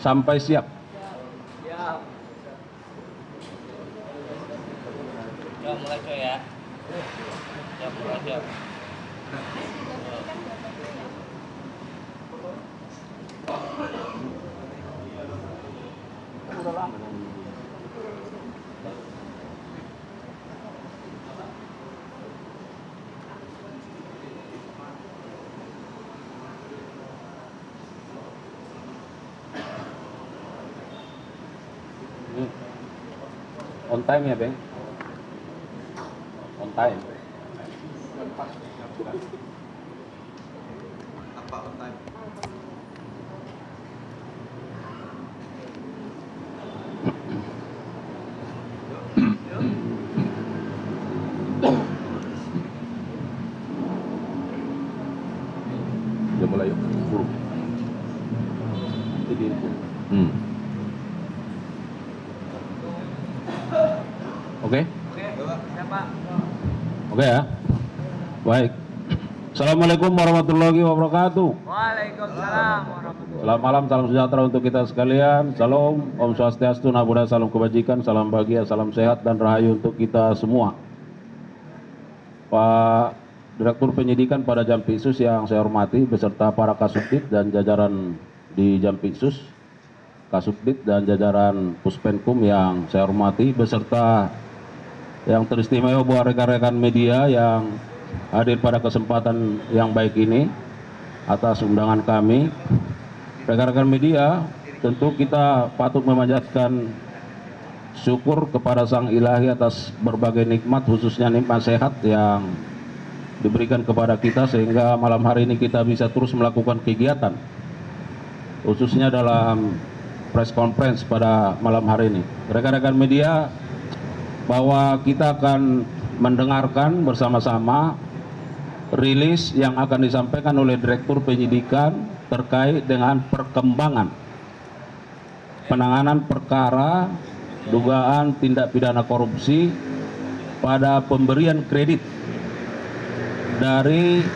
sampai siap. Coba mulai coy ya. Coba mulai coy. On time ya, Bang? On time. Apa on time? Udah mulai yuk, buru. Jadi Oke? Oke ya. Baik. Assalamualaikum warahmatullahi wabarakatuh. Waalaikumsalam warahmatullahi. Selamat malam, salam sejahtera untuk kita sekalian. Salam, Om Swastiastu, Namo Buddhaya, salam kebajikan, salam bahagia, salam sehat dan rahayu untuk kita semua. Pak Direktur Penyidikan pada Jampitsus yang saya hormati, beserta para Kasubdit dan jajaran di Jampitsus, Kasubdit dan jajaran Puspenkum yang saya hormati, beserta yang teristimewa buat rekan-rekan media yang hadir pada kesempatan yang baik ini atas undangan kami. Rekan-rekan media, tentu kita patut memanjatkan syukur kepada Sang Ilahi atas berbagai nikmat, khususnya nikmat sehat yang diberikan kepada kita sehingga malam hari ini kita bisa terus melakukan kegiatan, khususnya dalam press conference pada malam hari ini. Rekan-rekan media, bahwa kita akan mendengarkan bersama-sama rilis yang akan disampaikan oleh Direktur Penyidikan terkait dengan perkembangan penanganan perkara dugaan tindak pidana korupsi pada pemberian kredit dari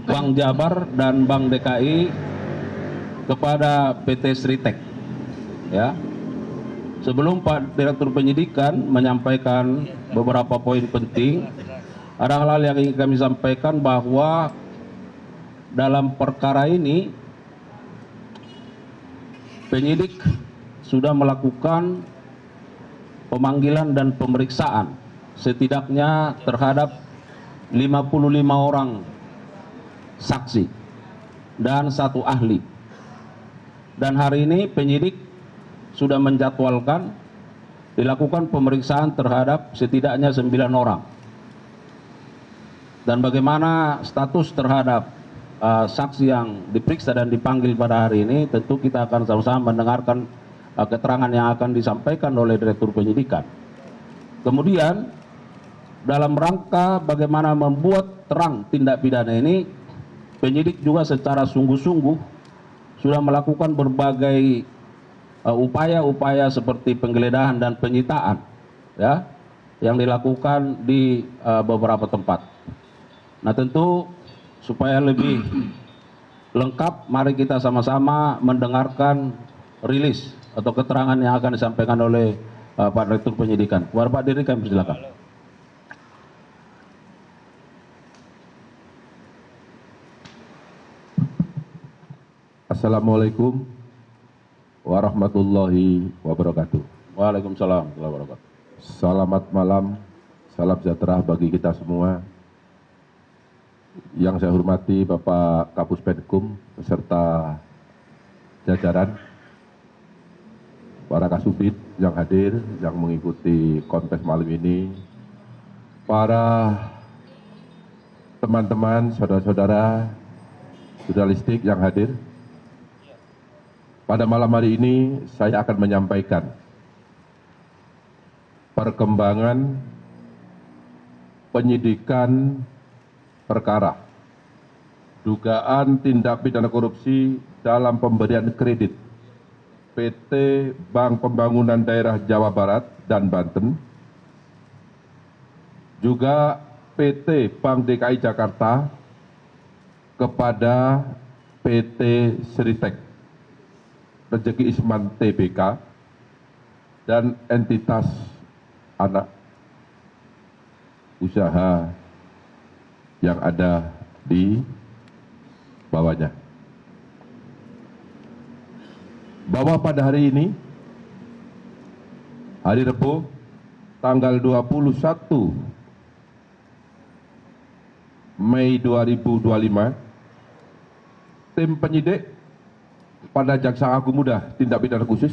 Bank Jabar dan Bank DKI kepada PT Sritek. Ya. Sebelum Pak Direktur Penyidikan menyampaikan beberapa poin penting, ada hal-hal yang ingin kami sampaikan bahwa dalam perkara ini penyidik sudah melakukan pemanggilan dan pemeriksaan setidaknya terhadap 55 orang saksi dan 1 ahli. Dan hari ini penyidik sudah menjadwalkan dilakukan pemeriksaan terhadap setidaknya 9 orang. Dan bagaimana status terhadap saksi yang diperiksa dan dipanggil pada hari ini, tentu kita akan sama-sama mendengarkan keterangan yang akan disampaikan oleh Direktur Penyidikan. Kemudian dalam rangka bagaimana membuat terang tindak pidana ini, penyidik juga secara sungguh-sungguh sudah melakukan berbagai upaya-upaya seperti penggeledahan dan penyitaan, ya, yang dilakukan di beberapa tempat. Nah, tentu supaya lebih lengkap, mari kita sama-sama mendengarkan rilis atau keterangan yang akan disampaikan oleh Pak Direktur Penyidikan. Kepada Pak Dirjen kami persilakan. Assalamualaikum warahmatullahi wabarakatuh. Waalaikumsalam warahmatullahi wabarakatuh. Selamat malam, salam sejahtera bagi kita semua. Yang saya hormati Bapak Kapus Penkum beserta jajaran, para Kasubdit yang hadir, yang mengikuti kontes malam ini, para teman-teman, saudara-saudara jurnalistik yang hadir. Pada malam hari ini saya akan menyampaikan perkembangan penyidikan perkara dugaan tindak pidana korupsi dalam pemberian kredit PT Bank Pembangunan Daerah Jawa Barat dan Banten, juga PT Bank DKI Jakarta kepada PT Sritek Rezeki Isman Tbk dan entitas anak usaha yang ada di bawahnya. Bahwa pada hari ini, hari Rabu, tanggal 21 Mei 2025, tim penyidik pada Jaksa Agung Muda Tindak Pidana Khusus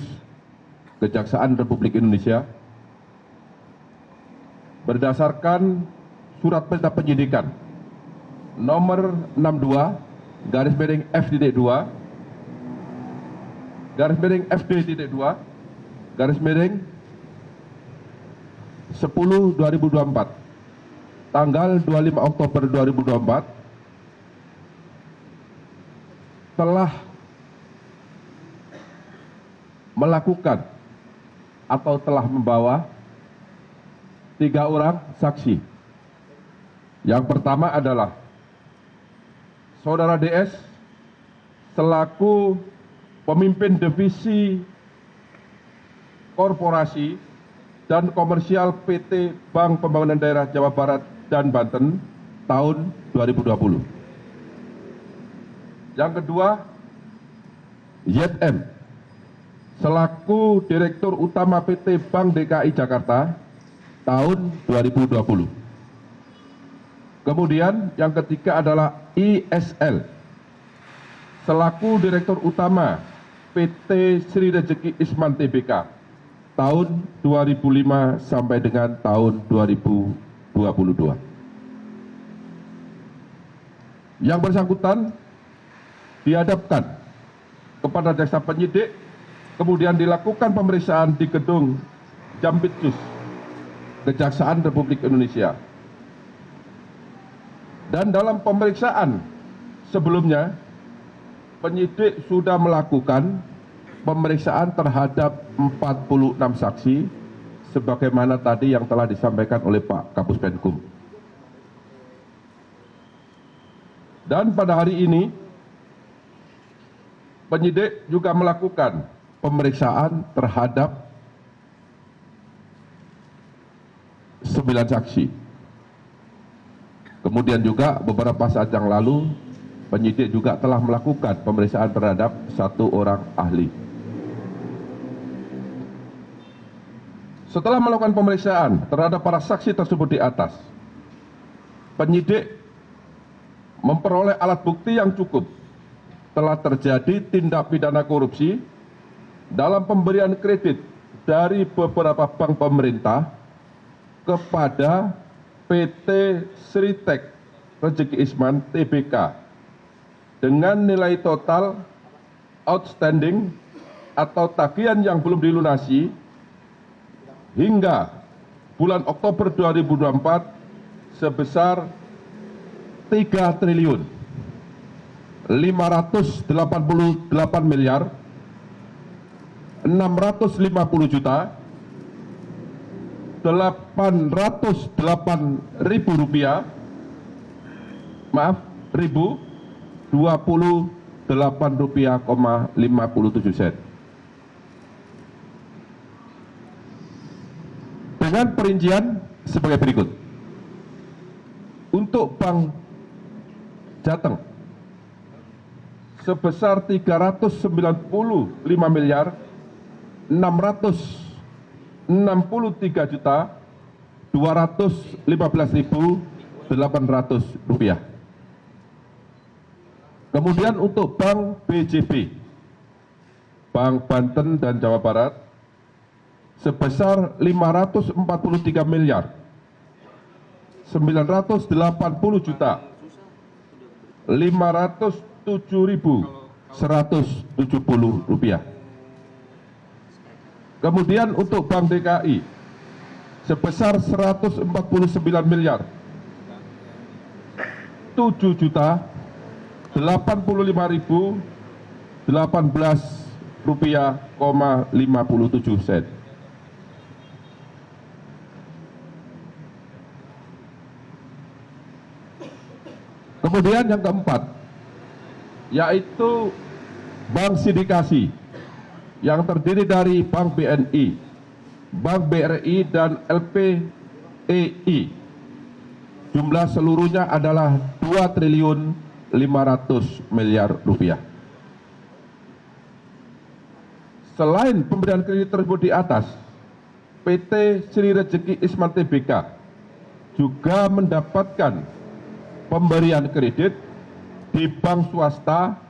Kejaksaan Republik Indonesia berdasarkan surat perintah penyidikan nomor 62 garis miring F.2 garis miring FD.2 garis miring 10/2024 tanggal 25 Oktober 2024 telah melakukan atau telah membawa 3 orang saksi. Yang pertama adalah Saudara DS selaku pemimpin divisi korporasi dan komersial PT Bank Pembangunan Daerah Jawa Barat dan Banten tahun 2020. Yang kedua, YM selaku Direktur Utama PT Bank DKI Jakarta tahun 2020. Kemudian yang ketiga adalah ISL selaku Direktur Utama PT Sri Rezeki Isman Tbk tahun 2005 sampai dengan tahun 2022. Yang bersangkutan dihadapkan kepada jaksa penyidik, kemudian dilakukan pemeriksaan di gedung Jampitsus Kejaksaan Republik Indonesia. Dan dalam pemeriksaan sebelumnya, penyidik sudah melakukan pemeriksaan terhadap 46 saksi, sebagaimana tadi yang telah disampaikan oleh Pak Kapus Penkum. Dan pada hari ini, penyidik juga melakukan pemeriksaan terhadap 9 saksi. Kemudian juga beberapa saat yang lalu, penyidik juga telah melakukan pemeriksaan terhadap 1 orang ahli. Setelah melakukan pemeriksaan terhadap para saksi tersebut di atas, penyidik memperoleh alat bukti yang cukup telah terjadi tindak pidana korupsi dalam pemberian kredit dari beberapa bank pemerintah kepada PT Sritek Rezeki Isman Tbk dengan nilai total outstanding atau tagihan yang belum dilunasi hingga bulan Oktober 2024 sebesar 3 triliun 588 miliar 650 juta 808 ribu rupiah, maaf, ribu 28 rupiah, 57 sen. Dengan perincian sebagai berikut. Untuk Bank Jateng sebesar 395 miliar 663 juta 215.800 rupiah. Kemudian untuk Bank BJB, Bank Banten dan Jawa Barat sebesar 543 miliar 980 juta 507.170 rupiah. Kemudian untuk Bank DKI sebesar 149 miliar 7 juta 85.018 rupiah, 57 sen. Kemudian yang keempat, yaitu Bank Sindikasi yang terdiri dari Bank BNI, Bank BRI, dan LPEI. Jumlah seluruhnya adalah 2 triliun 500 miliar rupiah. Selain pemberian kredit tersebut di atas, PT Sri Rejeki Isman Tbk juga mendapatkan pemberian kredit di bank swasta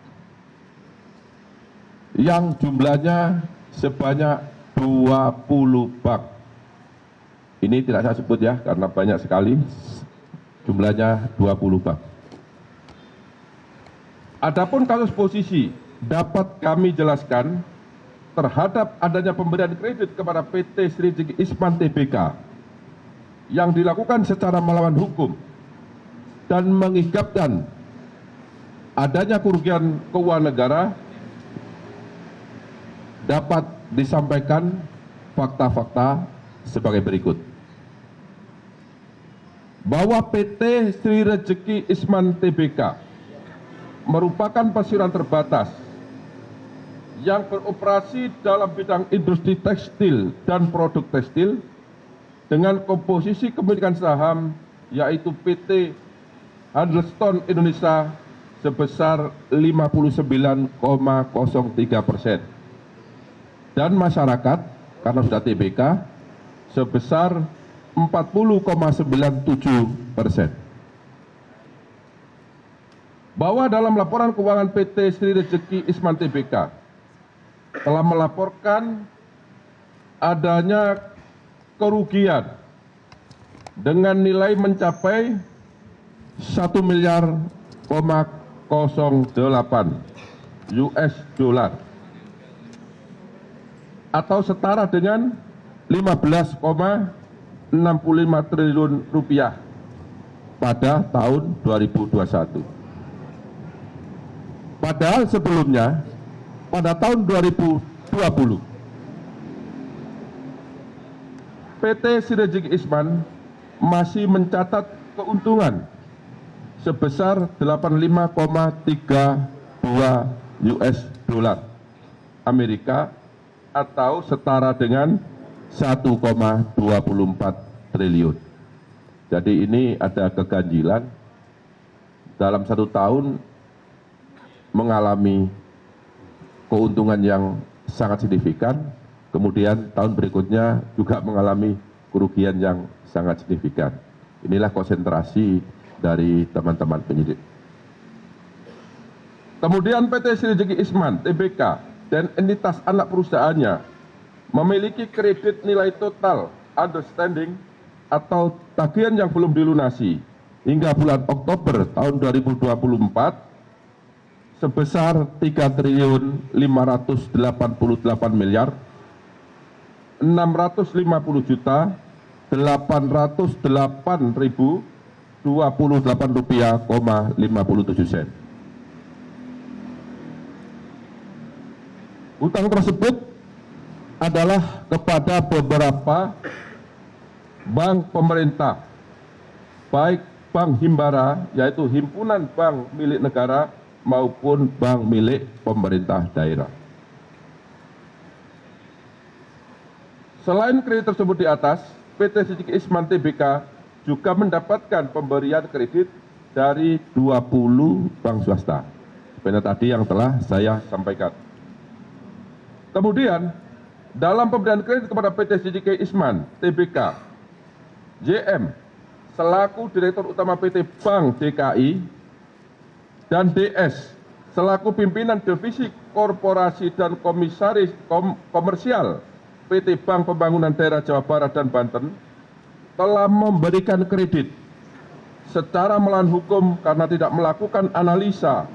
yang jumlahnya sebanyak 20 bank. Ini tidak saya sebut ya, karena banyak sekali, jumlahnya 20 bank. Adapun kasus posisi dapat kami jelaskan terhadap adanya pemberian kredit kepada PT Sri Rejeki Isman Tbk yang dilakukan secara melawan hukum dan mengakibatkan adanya kerugian keuangan negara, dapat disampaikan fakta-fakta sebagai berikut. Bahwa PT Sri Rejeki Isman Tbk merupakan perseroan terbatas yang beroperasi dalam bidang industri tekstil dan produk tekstil dengan komposisi kepemilikan saham yaitu PT Handelston Indonesia sebesar 59,03% dan masyarakat karena sudah TBK sebesar 40,97%. Bahwa dalam laporan keuangan PT Sri Rejeki Isman Tbk telah melaporkan adanya kerugian dengan nilai mencapai 1 miliar 08 US dollar atau setara dengan 15,65 triliun rupiah pada tahun 2021. Padahal sebelumnya pada tahun 2020 PT Sri Rejeki Isman masih mencatat keuntungan sebesar 85,32 US dollar Amerika atau setara dengan 1,24 triliun. Jadi ini ada keganjilan dalam 1 tahun mengalami keuntungan yang sangat signifikan, kemudian tahun berikutnya juga mengalami kerugian yang sangat signifikan. Inilah konsentrasi dari teman-teman penyidik. Kemudian PT Sri Rejeki Isman Tbk dan entitas anak perusahaannya memiliki kredit nilai total outstanding atau tagihan yang belum dilunasi hingga bulan Oktober tahun 2024 sebesar 3 triliun 588 miliar 650 juta 808.028 rupiah, 57 sen. Utang tersebut adalah kepada beberapa bank pemerintah, baik bank himbara yaitu himpunan bank milik negara maupun bank milik pemerintah daerah. Selain kredit tersebut di atas, PT Sri Rejeki Isman Tbk juga mendapatkan pemberian kredit dari 20 bank swasta. Sebenarnya tadi yang telah saya sampaikan. Kemudian, dalam pemberian kredit kepada PT Sri Rejeki Isman Tbk, JM selaku Direktur Utama PT Bank DKI dan DS selaku pimpinan divisi korporasi dan komisaris komersial PT Bank Pembangunan Daerah Jawa Barat dan Banten telah memberikan kredit secara melawan hukum karena tidak melakukan analisa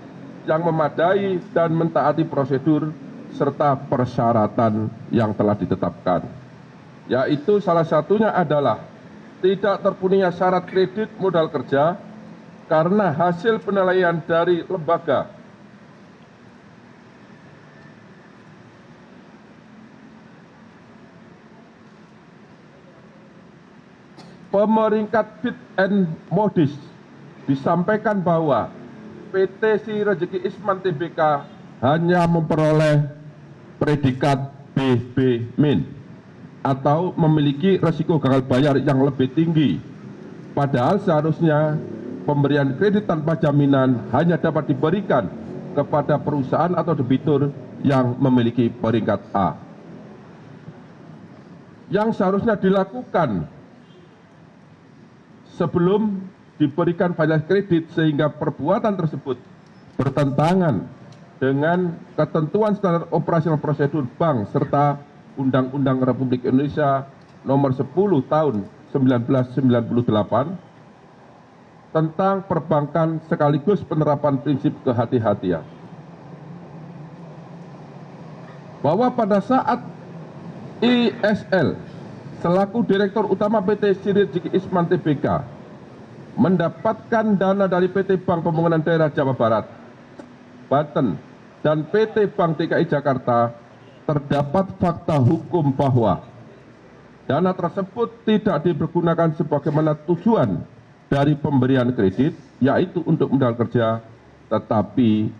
yang memadai dan mentaati prosedur serta persyaratan yang telah ditetapkan, yaitu salah satunya adalah tidak terpenuhinya syarat kredit modal kerja karena hasil penilaian dari lembaga pemeringkat Fit and Modis disampaikan bahwa PT Si Rezeki Isman Tbk hanya memperoleh predikat BB- atau memiliki resiko gagal bayar yang lebih tinggi. Padahal seharusnya pemberian kredit tanpa jaminan hanya dapat diberikan kepada perusahaan atau debitur yang memiliki peringkat A. Yang seharusnya dilakukan sebelum diberikan finance kredit sehingga perbuatan tersebut bertentangan dengan ketentuan standar operasional prosedur bank serta Undang-Undang Republik Indonesia Nomor 10 Tahun 1998 tentang perbankan sekaligus penerapan prinsip kehati-hatian. Bahwa pada saat ISL selaku Direktur Utama PT Si Rezeki Isman Tbk mendapatkan dana dari PT Bank Pembangunan Daerah Jawa Barat, Banten, dan PT Bank DKI Jakarta, terdapat fakta hukum bahwa dana tersebut tidak dipergunakan sebagaimana tujuan dari pemberian kredit, yaitu untuk modal kerja, tetapi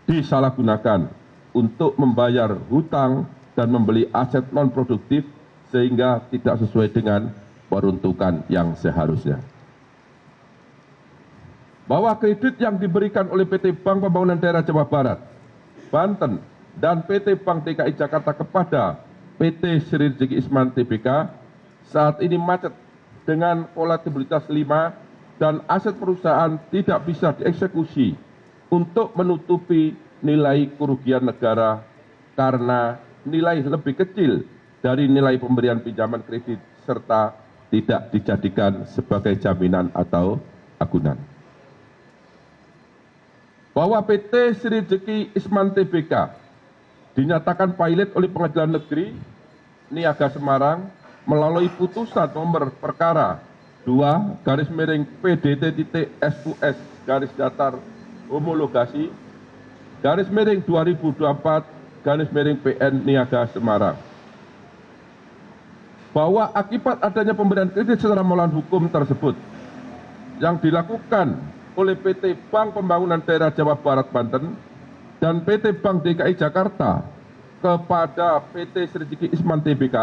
disalahgunakan untuk membayar hutang dan membeli aset non-produktif sehingga tidak sesuai dengan peruntukan yang seharusnya. Bahwa kredit yang diberikan oleh PT Bank Pembangunan Daerah Jawa Barat, Banten, dan PT Bank DKI Jakarta kepada PT Si Rezeki Isman Tbk saat ini macet dengan volatilitas 5 dan aset perusahaan tidak bisa dieksekusi untuk menutupi nilai kerugian negara karena nilai lebih kecil dari nilai pemberian pinjaman kredit serta tidak dijadikan sebagai jaminan atau agunan. Bahwa PT Si Rezeki Isman Tbk dinyatakan pilot oleh Pengadilan Negeri Niaga Semarang melalui putusan nomor perkara 2/PDT.SUS homologasi _2024/PN Niaga Semarang. Bahwa akibat adanya pemberian kredit secara melawan hukum tersebut yang dilakukan oleh PT Bank Pembangunan Daerah Jawa Barat Banten dan PT Bank DKI Jakarta kepada PT Si Rezeki Isman Tbk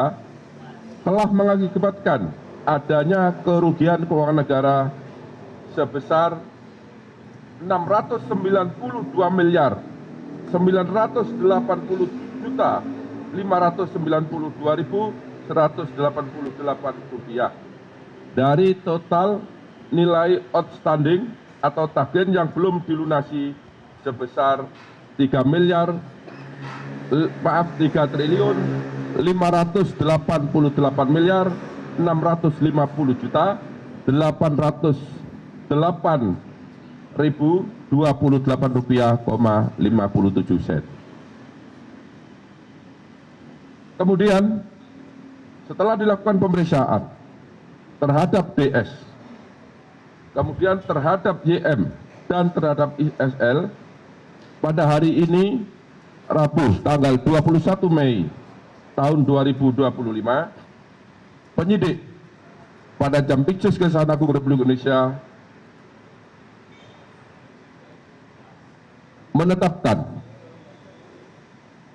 telah mengakibatkan adanya kerugian keuangan negara sebesar 692.592.188 rupiah dari total nilai outstanding atau tagihan yang belum dilunasi sebesar 3.538.808.028 rupiah,57 sen. Kemudian setelah dilakukan pemeriksaan terhadap DS, kemudian terhadap YM dan terhadap ISL, pada hari ini Rabu tanggal 21 Mei tahun 2025, penyidik pada Jampitsus Kejaksaan Agung Republik Indonesia menetapkan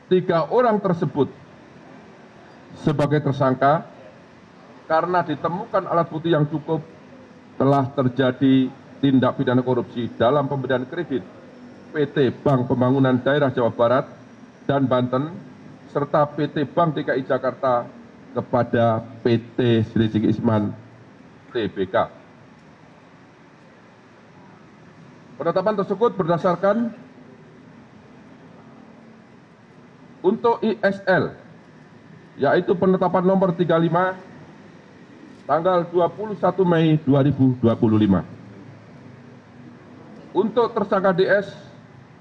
3 orang tersebut sebagai tersangka karena ditemukan alat bukti yang cukup telah terjadi tindak pidana korupsi dalam pemberian kredit PT Bank Pembangunan Daerah Jawa Barat dan Banten serta PT Bank DKI Jakarta kepada PT Si Rezeki Isman Tbk. Penetapan tersebut berdasarkan untuk ISL, yaitu penetapan nomor 35 tanggal 21 Mei 2025. Untuk tersangka DS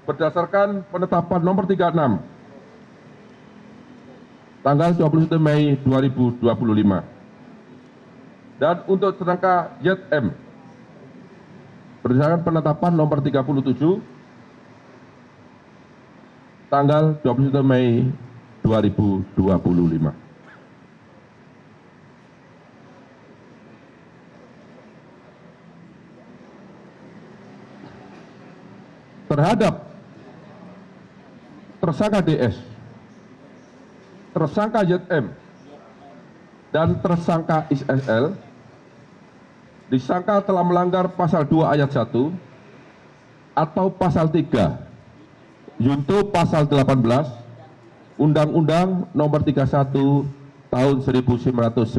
berdasarkan penetapan nomor 36 tanggal 21 Mei 2025. Dan untuk tersangka YM berdasarkan penetapan nomor 37 tanggal 21 Mei 2025. terhadap tersangka DS, tersangka YM, dan tersangka XSL disangka telah melanggar pasal 2 ayat 1 atau pasal 3 junto pasal 18 Undang-Undang Nomor 31 Tahun 1999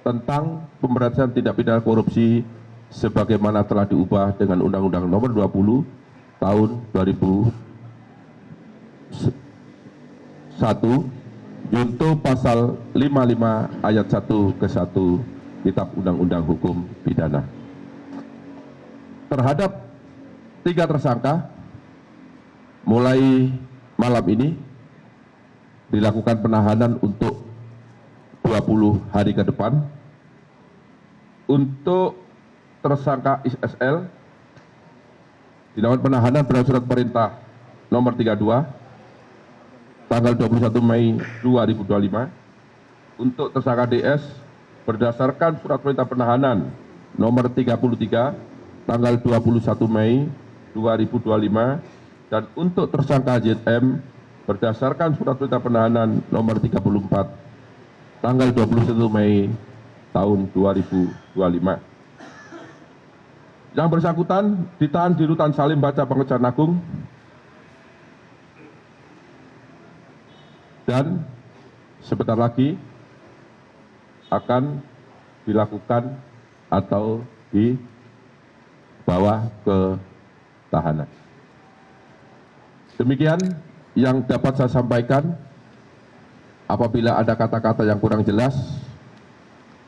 tentang pemberantasan tindak pidana korupsi sebagaimana telah diubah dengan Undang-Undang Nomor 20 Tahun 2001 junto pasal 55 ayat 1 ke 1 Kitab Undang-Undang Hukum Pidana. Terhadap 3 tersangka mulai malam ini dilakukan penahanan untuk 20 hari ke depan. Untuk tersangka XSL dilakukan penahanan berdasarkan surat perintah nomor 32 tanggal 21 Mei 2025. Untuk tersangka DS berdasarkan surat perintah penahanan nomor 33 tanggal 21 Mei 2025, dan untuk tersangka JM berdasarkan surat perintah penahanan nomor 34 tanggal 21 Mei tahun 2025. Yang bersangkutan ditahan di Rutan Salim Baca Pengejaran Agung dan sebentar lagi akan dilakukan atau dibawa ke tahanan. Demikian yang dapat saya sampaikan. Apabila ada kata-kata yang kurang jelas,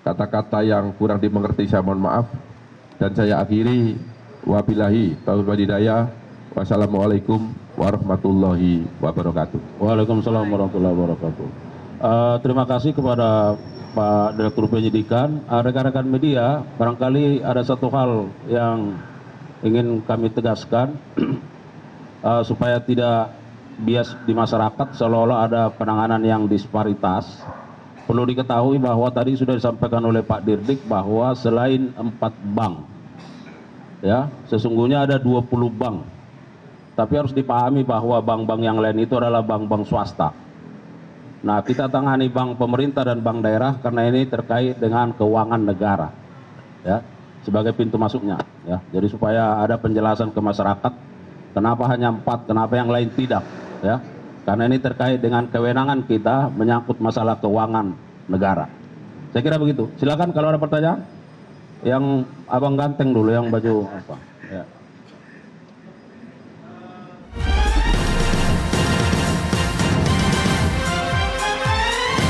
kata-kata yang kurang dimengerti, saya mohon maaf. Dan saya akhiri, wabillahi taufiq wal hidayah. Wassalamualaikum warahmatullahi wabarakatuh. Waalaikumsalam warahmatullahi wabarakatuh. Terima kasih kepada Pak Direktur Penyidikan. Rekan-rekan media, barangkali ada satu hal yang ingin kami tegaskan supaya tidak bias di masyarakat seolah-olah ada penanganan yang disparitas. Perlu diketahui bahwa tadi sudah disampaikan oleh Pak Dirdik bahwa selain 4 bank, ya, sesungguhnya ada 20 bank. Tapi harus dipahami bahwa bank-bank yang lain itu adalah bank-bank swasta. Nah, kita tangani bank pemerintah dan bank daerah karena ini terkait dengan keuangan negara, ya, sebagai pintu masuknya, ya. Jadi supaya ada penjelasan ke masyarakat, kenapa hanya 4, kenapa yang lain tidak, ya. Karena ini terkait dengan kewenangan kita menyangkut masalah keuangan negara. Saya kira begitu. Silakan kalau ada pertanyaan. Yang abang ganteng dulu, yang baju apa? Ya.